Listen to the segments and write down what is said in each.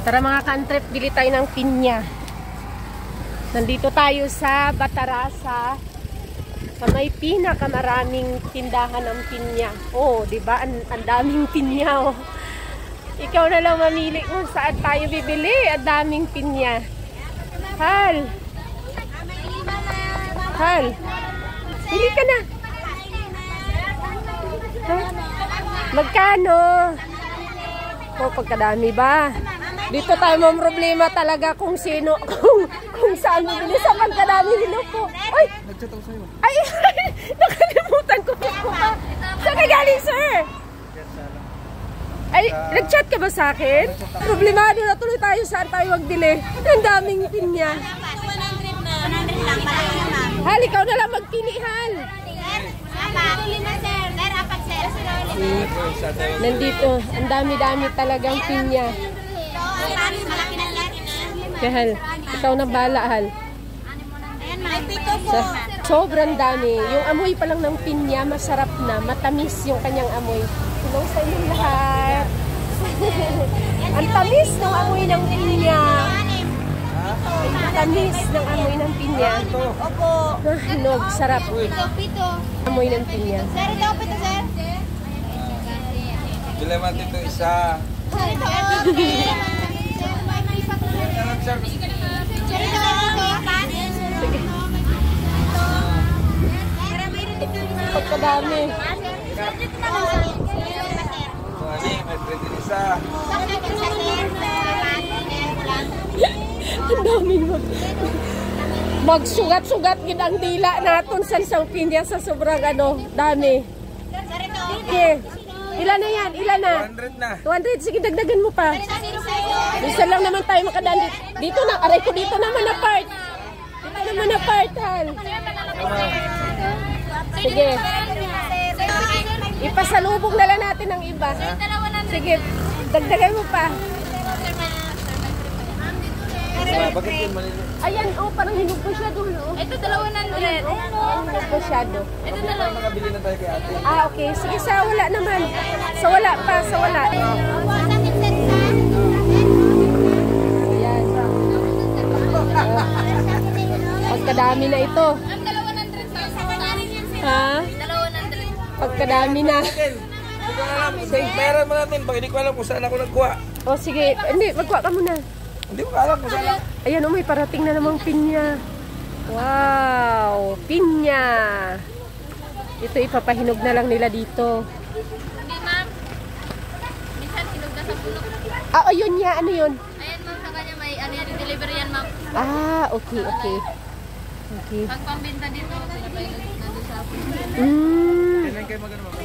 Tara mga ka-trip, bili tayo ng pinya. Nandito tayo sa Batarasa, sa may pinakamaraming tindahan ng pinya. Oh, di ba? Ang daming pinya, oh. Ikaw na lang mamili kung saan tayo bibili. Ang daming pinya. Hal. Hal. Bili ka na. Ha? Magkano? Oh, pagkadami ba? Dito tayo may problema talaga kung sino, kung saan bibili sa pagkadami nilo po. Ay! Nag-chat ako sa'yo. Ay! Nakalimutan ko pa. Saan ka galing, sir? Ay, nag-chat ka ba sa akin? Problemado na tuloy tayo saan tayo magbili. Ang daming pinya. 100 lang, malaki naman. Hal, ikaw na lang magpili, Hal. Nandito, ang dami-dami talagang pinya. Kaya Hal, ikaw na bala, Hal. Sobrang dami. Yung amoy pa lang ng pinya, masarap na. Matamis yung kanyang amoy. Hello sa inyong lahat. Ang tamis ng amoy ng pinya. Ang tamis ng amoy ng pinya. Opo. Hinog, sarap. Pito. Amoy ng pinya. Sir, ito pito, sir. Dileman dito isa. Sir, ito. Sige. Pagkadami. May pwede isa. Ang daming magsugat-sugat gid ang dila naton sa isang pinya sa sobrang dami. Okay. Ilan na yan? Ilan na? 200 na. 200. Sige, dagdagan mo pa. Isa lang naman tayo makadaan. Dito na. Aray ko dito naman na part. Dito naman na part, Hal. Sige. Ipasalubog na lang natin ang iba. Sige, dagdagan mo pa. Bakit yun maliliit? Ayan, oh, parang hinog pa siya doon, oh. Ito, 200. Hinog pa siya doon. Ito, 200. Makabili na tayo kay ate. Ah, okay. Sige, sa wala naman. Sa wala pa, sa wala. Ayan. Pagkadami na ito. Ang 200 pa. Ha? 200. Pagkadami na. Hindi ko alam. Bayaran mo natin. Pag hindi ko alam kung saan ako nagkuha. O, sige. Hindi, magkuha ka muna. Hindi ko alam kung saan ako. Ayan, oh, may parating na namang pinya. Wow! Pinya! Ito, ipapahinog na lang nila dito. Hindi, ma'am. Minsan, sinog na sa puno. Ah, ayun niya. Ano yun? Ayan, ma'am, sa kanya may delivery yan, ma'am. Ah, okay, okay. Okay. Pag pambinta dito, pinapahinog na doon sa puno. Kailan kayo magano ma'am?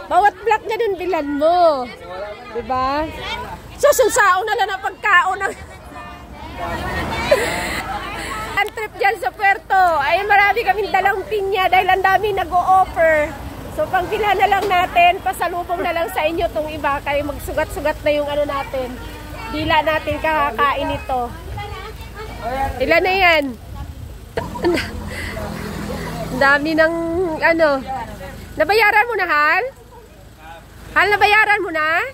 Bawat block niya dun bilan mo. Diba? Susunsao na lang ang pagkaon. Ang trip dyan sa Puerto. Ay marami kaming dalang pinya dahil ang dami nag-o-offer. So pang pila na lang natin, pasalubong na lang sa inyo tong iba. Kaya magsugat-sugat na yung ano natin. Dila natin kakakain ito. Ilan na yan? Ang dami ng ano. Nabayaran mo na, Hal? Hal, nabayaran mo na?